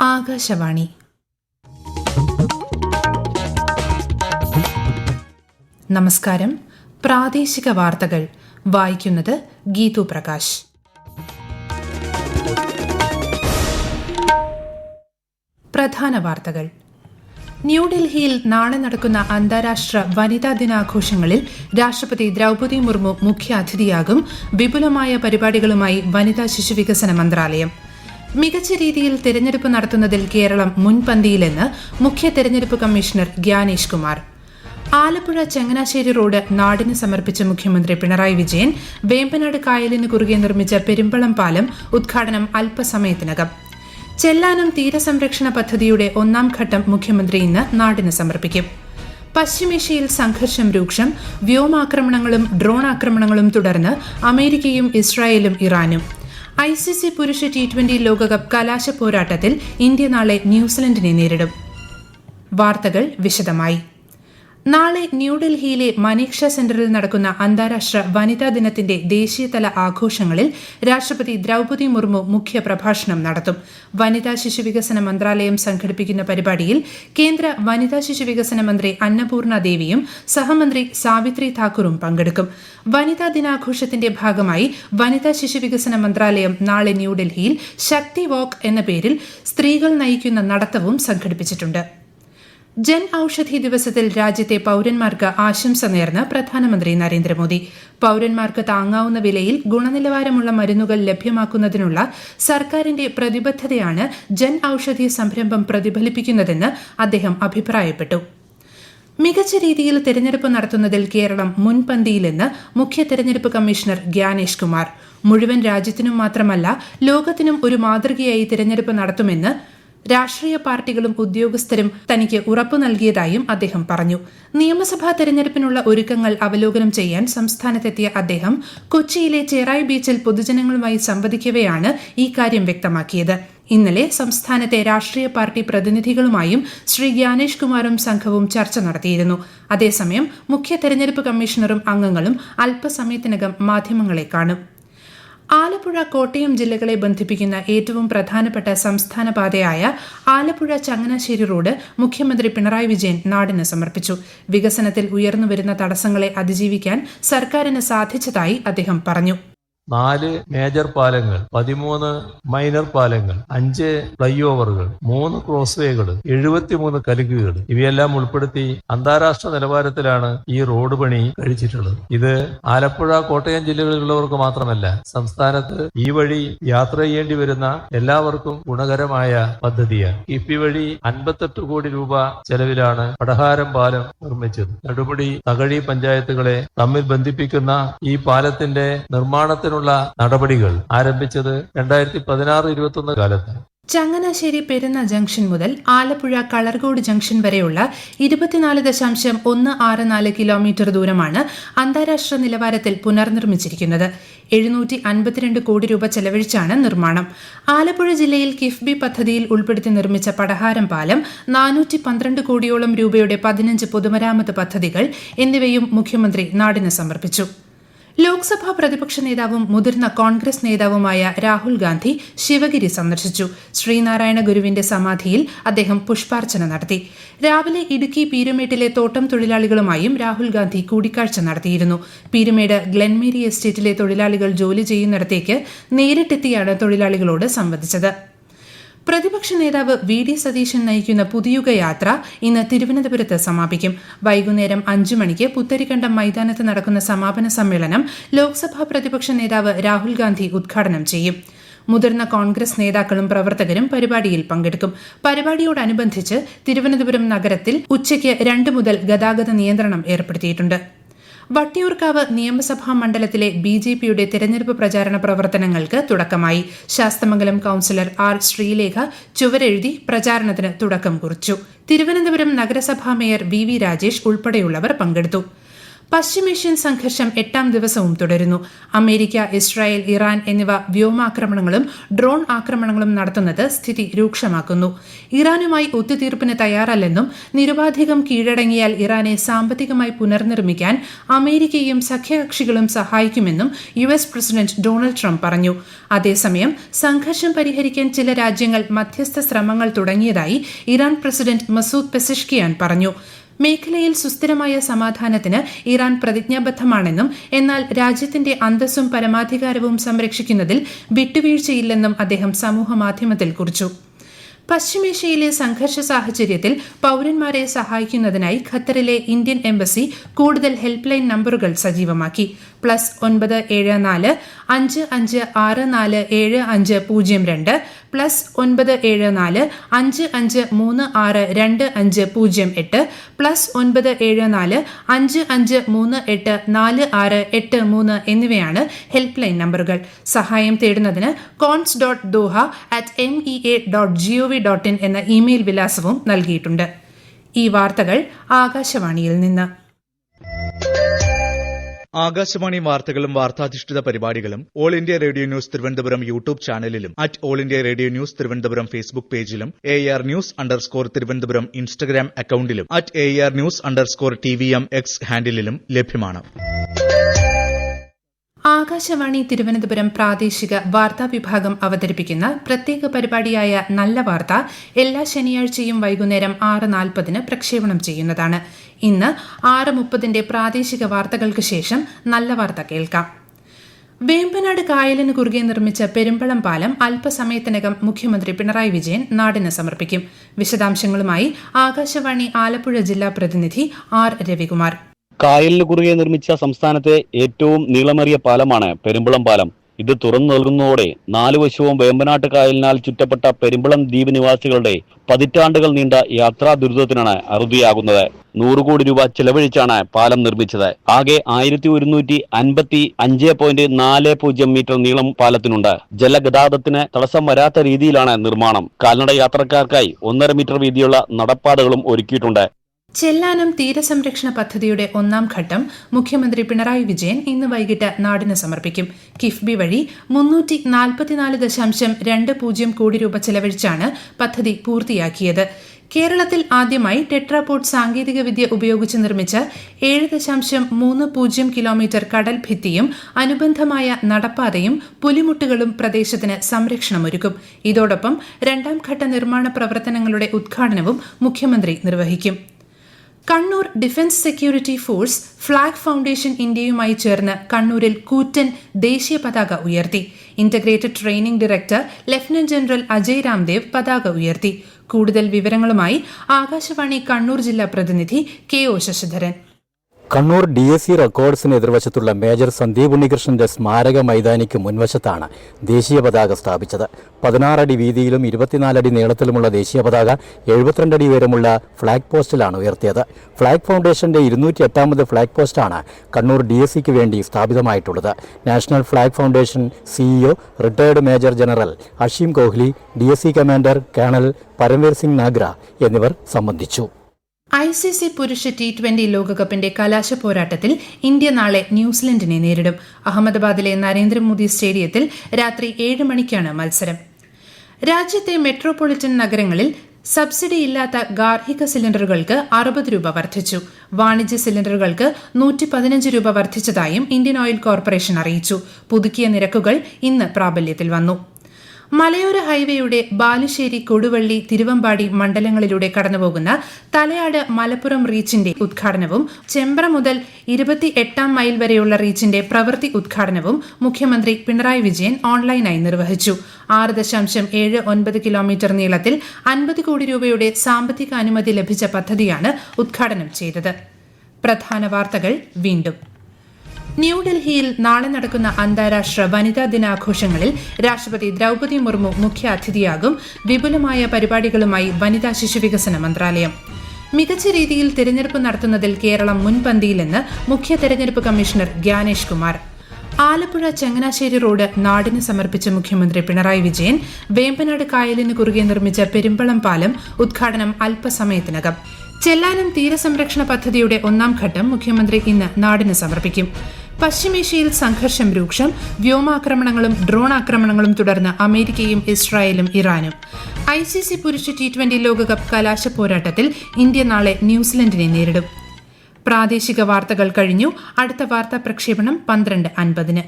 ആകാശവാണി. നമസ്കാരം. പ്രാദേശിക വാർത്തകൾ വായിക്കുന്നത് ഗീതു പ്രകാശ്. പ്രധാന വാർത്തകൾ. ന്യൂഡൽഹിയിൽ നാളെ നടക്കുന്ന അന്താരാഷ്ട്ര വനിതാ ദിനാഘോഷങ്ങളിൽ രാഷ്ട്രപതി ദ്രൌപദി മുർമു മുഖ്യാതിഥിയാകും. വിപുലമായ പരിപാടികളുമായി വനിതാ ശിശുവികസന മന്ത്രാലയം. മികച്ച രീതിയിൽ തെരഞ്ഞെടുപ്പ് നടത്തുന്നതിൽ കേരളം മുൻപന്തിയിലെന്ന് മുഖ്യ തെരഞ്ഞെടുപ്പ് കമ്മീഷണർ ഗ്യാനേഷ് കുമാർ. ആലപ്പുഴ ചങ്ങനാശ്ശേരി റോഡ് നാടിന് സമർപ്പിച്ച മുഖ്യമന്ത്രി പിണറായി വിജയൻ. വേമ്പനാട് കായലിന് കുറുകെ നിർമ്മിച്ച പെരുമ്പളം പാലം ഉദ്ഘാടനം അല്പസമയത്തിനകം. ചെല്ലാനം തീരസംരക്ഷണ പദ്ധതിയുടെ 1ാം ഘട്ടം മുഖ്യമന്ത്രി ഇന്ന് നാടിന് സമർപ്പിക്കും. പശ്ചിമേഷ്യയിൽ സംഘർഷം രൂക്ഷം. വ്യോമാക്രമണങ്ങളും ഡ്രോൺ ആക്രമണങ്ങളും തുടർന്ന് അമേരിക്കയും ഇസ്രായേലും ഇറാനും. ICC പുരുഷ T20 ലോകകപ്പ് കലാശ പോരാട്ടത്തിൽ ഇന്ത്യ നാളെ ന്യൂസിലൻഡിനെ നേരിടും. വാർത്തകൾ വിശദമായി. നാളെ ന്യൂഡൽഹിയിലെ മനീക്ഷ സെന്ററിൽ നടക്കുന്ന അന്താരാഷ്ട്ര വനിതാ ദിനത്തിന്റെ ദേശീയതല ആഘോഷങ്ങളിൽ രാഷ്ട്രപതി ദ്രൌപദി മുർമു മുഖ്യ പ്രഭാഷണം നടത്തും. വനിതാ ശിശുവികസന മന്ത്രാലയം സംഘടിപ്പിക്കുന്ന പരിപാടിയിൽ കേന്ദ്ര വനിതാ ശിശുവികസന മന്ത്രി അന്നപൂർണ ദേവിയും സഹമന്ത്രി സാവിത്രി താക്കൂറും പങ്കെടുക്കും. വനിതാ ദിനാഘോഷത്തിന്റെ ഭാഗമായി വനിതാ ശിശുവികസന മന്ത്രാലയം നാളെ ന്യൂഡൽഹിയിൽ ശക്തി വാക്ക് എന്ന പേരിൽ സ്ത്രീകൾ നയിക്കുന്ന നടത്തവും സംഘടിപ്പിച്ചിട്ടുണ്ട്. ജൻ ഔഷധി ദിവസത്തിൽ രാജ്യത്തെ പൌരന്മാർക്ക് ആശംസ നേർന്ന് പ്രധാനമന്ത്രി നരേന്ദ്രമോദി. പൌരന്മാർക്ക് താങ്ങാവുന്ന വിലയിൽ ഗുണനിലവാരമുള്ള മരുന്നുകൾ ലഭ്യമാക്കുന്നതിനുള്ള സർക്കാരിന്റെ പ്രതിബദ്ധതയാണ് ജൻ ഔഷധി സംരംഭം പ്രതിഫലിപ്പിക്കുന്നതെന്ന് അദ്ദേഹം അഭിപ്രായപ്പെട്ടു. മികച്ച രീതിയിൽ തെരഞ്ഞെടുപ്പ് നടത്തുന്നതിൽ കേരളം മുൻപന്തിയിലെന്ന് മുഖ്യ തെരഞ്ഞെടുപ്പ് കമ്മീഷണർ ഗ്യാനേഷ് കുമാർ. മുഴുവൻ രാജ്യത്തിനും മാത്രമല്ല ലോകത്തിനും ഒരു മാതൃകയായി തെരഞ്ഞെടുപ്പ് നടത്തുമെന്ന് രാഷ്ട്രീയ പാർട്ടികളും ഉദ്യോഗസ്ഥരും തനിക്ക് ഉറപ്പു നൽകിയതായും അദ്ദേഹം പറഞ്ഞു. നിയമസഭാ തെരഞ്ഞെടുപ്പിനുള്ള ഒരുക്കങ്ങൾ അവലോകനം ചെയ്യാൻ സംസ്ഥാനത്തെത്തിയ അദ്ദേഹം കൊച്ചിയിലെ ചെറായി ബീച്ചിൽ പൊതുജനങ്ങളുമായി സംവദിക്കവെയാണ് ഈ കാര്യം വ്യക്തമാക്കിയത്. ഇന്നലെ സംസ്ഥാനത്തെ രാഷ്ട്രീയ പാർട്ടി പ്രതിനിധികളുമായും ശ്രീ ഗ്യാനേഷ് കുമാറും സംഘവും ചർച്ച നടത്തിയിരുന്നു. അതേസമയം മുഖ്യ തെരഞ്ഞെടുപ്പ് കമ്മീഷണറും അംഗങ്ങളും അല്പസമയത്തിനകം മാധ്യമങ്ങളെ കാണും. ആലപ്പുഴ കോട്ടയം ജില്ലകളെ ബന്ധിപ്പിക്കുന്ന ഏറ്റവും പ്രധാനപ്പെട്ട സംസ്ഥാന പാതയായ ആലപ്പുഴ ചങ്ങനാശ്ശേരി റോഡ് മുഖ്യമന്ത്രി പിണറായി വിജയൻ നാടിന് സമർപ്പിച്ചു. വികസനത്തിൽ ഉയർന്നുവരുന്ന തടസ്സങ്ങളെ അതിജീവിക്കാൻ സർക്കാരിന് സാധിച്ചതായി അദ്ദേഹം പറഞ്ഞു. 4 മേജർ പാലങ്ങൾ, 13 മൈനർ പാലങ്ങൾ, 5 ഫ്ലൈ ഓവറുകൾ, 3 ക്രോസ് വേകൾ, 73 കലുങ്കുകൾ ഇവയെല്ലാം ഉൾപ്പെടുത്തി അന്താരാഷ്ട്ര നിലവാരത്തിലാണ് ഈ റോഡ് പണി കഴിച്ചിട്ടുള്ളത്. ഇത് ആലപ്പുഴ കോട്ടയം ജില്ലകളിലുള്ളവർക്ക് മാത്രമല്ല, സംസ്ഥാനത്ത് ഈ വഴി യാത്ര ചെയ്യേണ്ടി വരുന്ന എല്ലാവർക്കും ഗുണകരമായ പദ്ധതിയാണ്. കിഫ്ബി വഴി 58 കോടി രൂപ ചെലവിലാണ് പടഹാരം പാലം നിർമ്മിച്ചത്. നെടുമുടി തകഴി പഞ്ചായത്തുകളെ തമ്മിൽ ബന്ധിപ്പിക്കുന്ന ഈ പാലത്തിന്റെ നിർമ്മാണത്തിനുള്ള നടപടികൾ ആരംഭിച്ചത് 2016-21 കാലത്ത്. ചങ്ങനാശ്ശേരി പെരുന്ന ജംഗ്ഷൻ മുതൽ ആലപ്പുഴ കളർകോട് ജംഗ്ഷൻ വരെയുള്ള 24.164 കിലോമീറ്റർ ദൂരമാണ് അന്താരാഷ്ട്ര നിലവാരത്തിൽ പുനർനിർമ്മിച്ചിരിക്കുന്നത്. 752 കോടി രൂപ ചെലവഴിച്ചാണ് നിർമ്മാണം. ആലപ്പുഴ ജില്ലയിൽ കിഫ്ബി പദ്ധതിയിൽ ഉൾപ്പെടുത്തി നിർമ്മിച്ച പടഹാരം പാലം, 412 കോടിയോളം രൂപയുടെ 15 പൊതുമരാമത്ത് പദ്ധതികൾ എന്നിവയും മുഖ്യമന്ത്രി നാടിന് സമർപ്പിച്ചു. ലോക്സഭാ പ്രതിപക്ഷ നേതാവും മുതിർന്ന കോൺഗ്രസ് നേതാവുമായ രാഹുൽ ഗാന്ധി ശിവഗിരി സന്ദർശിച്ചു. ശ്രീനാരായണ ഗുരുവിന്റെ സമാധിയിൽ അദ്ദേഹം പുഷ്പാർച്ചന നടത്തി. രാവിലെ ഇടുക്കി പീരുമേട്ടിലെ തോട്ടം തൊഴിലാളികളുമായും രാഹുൽ ഗാന്ധി കൂടിക്കാഴ്ച നടത്തിയിരുന്നു. പീരുമേട് ഗ്ലെൻമേരി എസ്റ്റേറ്റിലെ തൊഴിലാളികൾ ജോലി ചെയ്യുന്നിടത്തേക്ക് നേരിട്ടെത്തിയാണ് തൊഴിലാളികളോട് സംവദിച്ചത്. പ്രതിപക്ഷ നേതാവ് VD സതീശൻ നയിക്കുന്ന പുതിയുഗ യാത്ര ഇന്ന് തിരുവനന്തപുരത്ത് സമാപിക്കും. വൈകുന്നേരം 5 മണിക്ക് പുത്തരിക്കണ്ടം മൈതാനത്ത് നടക്കുന്ന സമാപന സമ്മേളനം ലോക്സഭാ പ്രതിപക്ഷ നേതാവ് രാഹുൽ ഗാന്ധി ഉദ്ഘാടനം ചെയ്യും. മുതിർന്ന കോൺഗ്രസ് നേതാക്കളും പ്രവർത്തകരും പരിപാടിയിൽ പങ്കെടുക്കും. പരിപാടിയോടനുബന്ധിച്ച് തിരുവനന്തപുരം നഗരത്തിൽ ഉച്ചയ്ക്ക് 2 മുതൽ ഗതാഗത നിയന്ത്രണം ഏർപ്പെടുത്തിയിട്ടുണ്ട്. വട്ടിയൂർക്കാവ് നിയമസഭാ മണ്ഡലത്തിലെ BJPയുടെ തെരഞ്ഞെടുപ്പ് പ്രചാരണ പ്രവർത്തനങ്ങൾക്ക് തുടക്കമായി. ശാസ്തമംഗലം കൌൺസിലർ R ശ്രീലേഖ ചുവരെഴുതി പ്രചാരണത്തിന് തുടക്കം കുറിച്ചു. തിരുവനന്തപുരം നഗരസഭാ മേയർ VV രാജേഷ് ഉൾപ്പെടെയുള്ളവർ പങ്കെടുത്തു. പശ്ചിമേഷ്യൻ സംഘർഷം 8ാം ദിവസവും തുടരുന്നു. അമേരിക്ക, ഇസ്രായേൽ, ഇറാൻ എന്നിവ വ്യോമാക്രമണങ്ങളും ഡ്രോൺ ആക്രമണങ്ങളും നടത്തുന്നത് സ്ഥിതി രൂക്ഷമാക്കുന്നു. ഇറാനുമായി ഒത്തുതീർപ്പിന് തയ്യാറല്ലെന്നും നിരുപാധികം കീഴടങ്ങിയാൽ ഇറാനെ സാമ്പത്തികമായി പുനർനിർമ്മിക്കാൻ അമേരിക്കയും സഖ്യകക്ഷികളും സഹായിക്കുമെന്നും US പ്രസിഡന്റ് ഡൊണാൾഡ് ട്രംപ് പറഞ്ഞു. അതേസമയം സംഘർഷം പരിഹരിക്കാൻ ചില രാജ്യങ്ങൾ മധ്യസ്ഥ ശ്രമങ്ങൾ തുടങ്ങിയതായി ഇറാൻ പ്രസിഡന്റ് മസൂദ് പെസഷ്കിയാൻ പറഞ്ഞു. മേഖലയിൽ സുസ്ഥിരമായ സമാധാനത്തിന് ഇറാൻ പ്രതിജ്ഞാബദ്ധമാണെന്നും എന്നാൽ രാജ്യത്തിന്റെ അന്തസ്സും പരമാധികാരവും സംരക്ഷിക്കുന്നതിൽ വിട്ടുവീഴ്ചയില്ലെന്നും അദ്ദേഹം സമൂഹമാധ്യമത്തിൽ കുറിച്ചു. പശ്ചിമേഷ്യയിലെ സംഘർഷ സാഹചര്യത്തിൽ പൌരന്മാരെ സഹായിക്കുന്നതിനായി ഖത്തറിലെ ഇന്ത്യൻ എംബസി കൂടുതൽ ഹെൽപ്പ് ലൈൻ നമ്പറുകൾ സജീവമാക്കി. +974 55647502, +974 55362508, +974 55384683 എന്നിവയാണ് ഹെൽപ്പ് ലൈൻ നമ്പറുകൾ. സഹായം തേടുന്നതിന് cons.doha@mea.gov.in എന്ന ഇമെയിൽ വിലാസവും നൽകിയിട്ടുണ്ട്. ഈ വാർത്തകൾ ആകാശവാണിയിൽ നിന്ന്. ആകാശവാണി വാർത്തകളും വാർത്താധിഷ്ഠിത പരിപാടികളും all India radio news Thiruvananthapuram YouTube ചാനലിലും all India radio news Thiruvananthapuram Facebook പേജിലും AR News_ തിരുവനന്തപുരം ഇൻസ്റ്റഗ്രാം അക്കൌണ്ടിലും AR News_TVM X ഹാൻഡിലും ലഭ്യമാണ്. ആകാശവാണി തിരുവനന്തപുരം പ്രാദേശിക വാർത്താ വിഭാഗം അവതരിപ്പിക്കുന്ന പ്രത്യേക പരിപാടിയായ നല്ല വാർത്ത എല്ലാ ശനിയാഴ്ചയും വൈകുന്നേരം 6:40 പ്രക്ഷേപണം ചെയ്യുന്നതാണ്. ഇന്ന് 6:30 പ്രാദേശിക വാർത്തകൾക്ക് ശേഷം നല്ല വാർത്ത കേൾക്കാം. വേമ്പനാട് കായലിന് കുറുകെ നിർമ്മിച്ച പെരുമ്പളം പാലം അല്പസമയത്തിനകം മുഖ്യമന്ത്രി പിണറായി വിജയൻ നാടിന് സമർപ്പിക്കും. വിശദാംശങ്ങളുമായി ആകാശവാണി ആലപ്പുഴ ജില്ലാ പ്രതിനിധി R രവികുമാർ. കായലിന് കുറുകെ നിർമ്മിച്ച സംസ്ഥാനത്തെ ഏറ്റവും നീളമേറിയ പാലമാണ് പെരുമ്പളം പാലം. ഇത് തുറന്നു നൽകുന്നതോടെ 4 വശവും വേമ്പനാട്ട് കായലിനാൽ ചുറ്റപ്പെട്ട പെരുമ്പളം ദ്വീപ് നിവാസികളുടെ പതിറ്റാണ്ടുകൾ നീണ്ട യാത്രാ ദുരിതത്തിനാണ് അറുതിയാകുന്നത്. 100 കോടി രൂപ ചെലവഴിച്ചാണ് പാലം നിർമ്മിച്ചത്. ആകെ 1155.40 മീറ്റർ നീളം പാലത്തിനുണ്ട്. ജലഗതാഗതത്തിന് തടസ്സം വരാത്ത രീതിയിലാണ് നിർമ്മാണം. കാൽനട യാത്രക്കാർക്കായി 1.5 മീറ്റർ വീതിയുള്ള നടപ്പാതകളും ഒരുക്കിയിട്ടുണ്ട്. ചെല്ലാനം തീരസംരക്ഷണ പദ്ധതിയുടെ 1ാം ഘട്ടം മുഖ്യമന്ത്രി പിണറായി വിജയൻ ഇന്ന് വൈകിട്ട് നാടിന് സമർപ്പിക്കും. കിഫ്ബി വഴി 344.20 കോടി രൂപ ചെലവഴിച്ചാണ് പദ്ധതി പൂർത്തിയാക്കിയത്. കേരളത്തിൽ ആദ്യമായി ടെട്രാപോഡ് സാങ്കേതികവിദ്യ ഉപയോഗിച്ച് നിർമ്മിച്ച 7.30 കിലോമീറ്റർ കടൽ ഭിത്തിയും അനുബന്ധമായ നടപ്പാതയും പുലിമുട്ടുകളും പ്രദേശത്തിന് സംരക്ഷണമൊരുക്കും. ഇതോടൊപ്പം 2ാം ഘട്ട നിർമ്മാണ പ്രവർത്തനങ്ങളുടെ ഉദ്ഘാടനവും മുഖ്യമന്ത്രി നിർവഹിക്കും. Kannur defence security force flag foundation ഇന്ത്യയുമായി ചേർന്ന് കണ്ണൂരിൽ കൂറ്റൻ ദേശീയ പതാക ഉയർത്തി. Integrated training director lieutenant general Ajay Ramdev പതാക ഉയർത്തി. കൂടുതൽ വിവരങ്ങളുമായി ആകാശവാണി കണ്ണൂർ ജില്ലാ പ്രതിനിധി KO ശശിധരൻ. കണ്ണൂർ DSC റെക്കോർഡ്സിന് എതിർവശത്തുള്ള മേജർ സന്ദീപ് ഉണ്ണികൃഷ്ണന്റെ സ്മാരക മൈതാനിക്ക് മുൻവശത്താണ് ദേശീയ പതാക സ്ഥാപിച്ചത്. 16 അടി വീതിയിലും 24 അടി നീളത്തിലുമുള്ള ദേശീയ പതാക 72 അടി ഉയരമുള്ള ഫ്ളാഗ് പോസ്റ്റിലാണ് ഉയർത്തിയത്. ഫ്ളാഗ് ഫൗണ്ടേഷന്റെ 208ാമത് ഫ്ളാഗ് പോസ്റ്റാണ് കണ്ണൂർ DSCക്ക് വേണ്ടി സ്ഥാപിതമായിട്ടുള്ളത്. National flag foundation CEO retired major general Hashim Kohli, DSC commander colonel Paramvir Singh Nagra എന്നിവർ സംബന്ധിച്ചു. ICC പുരുഷ T20 ലോകകപ്പിന്റെ കലാശ പോരാട്ടത്തിൽ ഇന്ത്യ നാളെ ന്യൂസിലൻഡിനെ നേരിടും. അഹമ്മദാബാദിലെ നരേന്ദ്രമോദി സ്റ്റേഡിയത്തിൽ രാത്രി 7 മണിക്കാണ് മത്സരം. രാജ്യത്തെ മെട്രോപൊളിറ്റൻ നഗരങ്ങളിൽ സബ്സിഡിയില്ലാത്ത ഗാർഹിക സിലിണ്ടറുകൾക്ക് 60 രൂപ വർദ്ധിച്ചു. വാണിജ്യ സിലിണ്ടറുകൾക്ക് 115 രൂപ വർദ്ധിച്ചതായും ഇന്ത്യൻ ഓയിൽ കോർപ്പറേഷൻ അറിയിച്ചു. പുതുക്കിയ നിരക്കുകൾ ഇന്ന് പ്രാബല്യത്തിൽ വന്നു. മലയോര ഹൈവേയുടെ ബാലുശ്ശേരി, കൊടുവള്ളി, തിരുവമ്പാടി മണ്ഡലങ്ങളിലൂടെ കടന്നുപോകുന്ന തലയാട് മലപ്പുറം റീച്ചിന്റെ ഉദ്ഘാടനവും ചെമ്പ്ര മുതൽ 28ാം മൈൽ വരെയുള്ള റീച്ചിന്റെ പ്രവൃത്തി ഉദ്ഘാടനവും മുഖ്യമന്ത്രി പിണറായി വിജയൻ ഓൺലൈനായി നിർവഹിച്ചു. 6.79 കിലോമീറ്റർ നീളത്തിൽ 50 കോടി രൂപയുടെ സാമ്പത്തിക അനുമതി ലഭിച്ച പദ്ധതിയാണ് ഉദ്ഘാടനം ചെയ്തത്. പ്രധാന വാർത്തകൾ വീണ്ടും. ന്യൂഡൽഹിയിൽ നാളെ നടക്കുന്ന അന്താരാഷ്ട്ര വനിതാ ദിനാഘോഷങ്ങളിൽ രാഷ്ട്രപതി ദ്രൌപദി മുർമു മുഖ്യാതിഥിയാകും. വിപുലമായ പരിപാടികളുമായി വനിതാ ശിശുവികസന മന്ത്രാലയം. മികച്ച രീതിയിൽ തിരഞ്ഞെടുപ്പ് നടത്തുന്നതിൽ കേരളം മുൻപന്തിയിലെന്ന് മുഖ്യ തെരഞ്ഞെടുപ്പ് കമ്മീഷണർ ഗ്യാനേഷ് കുമാർ. ആലപ്പുഴ ചങ്ങനാശ്ശേരി റോഡ് നാടിന് സമർപ്പിച്ച മുഖ്യമന്ത്രി പിണറായി വിജയൻ. വേമ്പനാട് കായലിന് കുറുകെ നിർമ്മിച്ച പെരുമ്പളം പാലം ഉദ്ഘാടനം അല്പസമയത്തിനകം. ചെല്ലാനം തീരസംരക്ഷണ പദ്ധതിയുടെ 1ാം ഘട്ടം മുഖ്യമന്ത്രി ഇന്ന് നാടിന് സമർപ്പിക്കും. പശ്ചിമേഷ്യയിൽ സംഘർഷം രൂക്ഷം. വ്യോമാക്രമണങ്ങളും ഡ്രോൺ ആക്രമണങ്ങളും തുടർന്ന് അമേരിക്കയും ഇസ്രായേലും ഇറാനും. ICC പുരുഷ T20 ലോകകപ്പ് കലാശ പോരാട്ടത്തിൽ ഇന്ത്യ നാളെ ന്യൂസിലൻഡിനെ നേരിടും. പ്രാദേശിക വാർത്തകൾ കഴിഞ്ഞു. അടുത്ത വാർത്താ പ്രക്ഷേപണം 12:50.